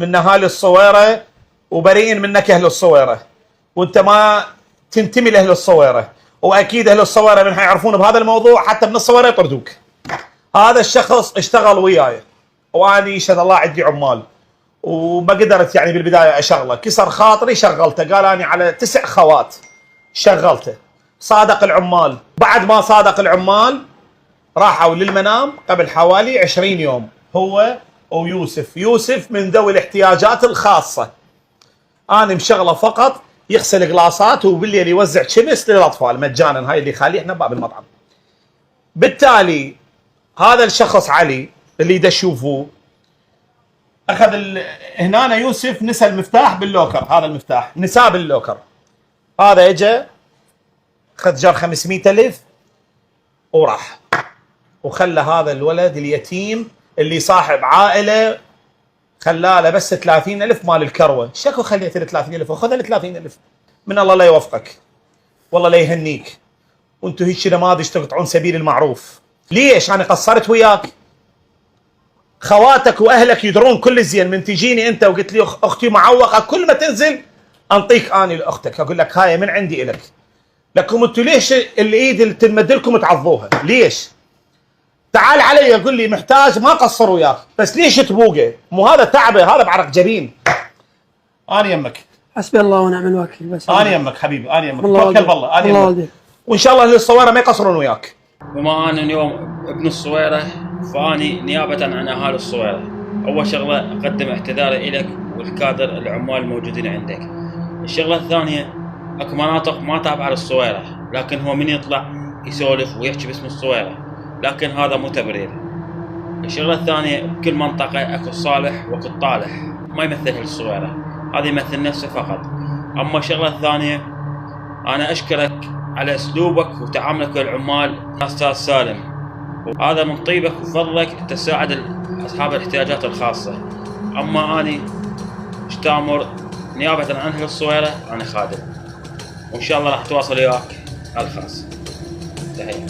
من اهالي الصويره وبريئين منك اهل الصويره، وانت ما تنتمي لاهل الصويره، واكيد اهل الصويره من يعرفون بهذا الموضوع حتى من الصويره يطردوك. هذا الشخص اشتغل وياي واني يشهد الله عندي عمال وما قدرت يعني بالبدايه اشغله، كسر خاطري شغلته، قال اني على 9 خوات شغلته، صادق العمال. بعد ما صادق العمال راحوا للمنام قبل حوالي 20 يوم هو ويوسف من ذوي الاحتياجات الخاصه. انا مشغله فقط يغسل قلاصات وبالليل يوزع شمس للاطفال مجانا، هاي اللي خاليه احنا باب المطعم. بالتالي هذا الشخص علي اللي دا تشوفوه اخذ هنا يوسف نسى المفتاح باللوكر، هذا المفتاح نساه باللوكر. هذا اجى اخذ جار 500,000 وراح وخلى هذا الولد اليتيم اللي صاحب عائله خلاه له بس 30,000 مال الكروه. شكو خليت له 30,000 وخذ له 30,000 من الله لا يوفقك والله لا يهنيك، وانتم هيك نماذج تقطعون سبيل المعروف. ليش انا قصرت وياك؟ خواتك واهلك يدرون كل زين، من تجيني انت وقلت لي اختي معوقه كل ما تنزل انطيك اني لاختك اقول لك هاي من عندي الك. لكم انتم ليش الايد اللي تمد لكم تعضوها؟ ليش؟ تعال علي قول لي محتاج ما قصر وياك، بس ليش تبوقه؟ مو هذا تعبه، هذا بعرق جبين. انا يمك حسبي الله ونعم الوكيل. بس انا يمك حبيبي، انا يمك توكل بالله، انا يمك وان شاء الله اهل الصويره ما يقصرون وياك. بما أنا اليوم ابن الصويرة فاني نيابه عن اهالي الصويرة اول شغله اقدم اعتذاري لك والكادر العمال الموجودين عندك. الشغله الثانيه اكو مناطق ما تابعه للصويرة لكن هو من يطلع يسولف ويحكي باسم الصويرة، لكن هذا مو تبرير. الشغله الثانيه بكل منطقه اكو الصالح واكو الطالح، ما يمثل اهل الصويرة، هذا يمثل نفسه فقط. اما الشغله الثانيه انا اشكرك على اسلوبك وتعاملك مع العمال استاذ سالم، هذا من طيبك وفضلك تساعد اصحاب الاحتياجات الخاصه. اما اني اشتامر نيابه عن اهل الصويرة انا خادم، وان شاء الله راح تواصل وياك على الخاص. تحيه.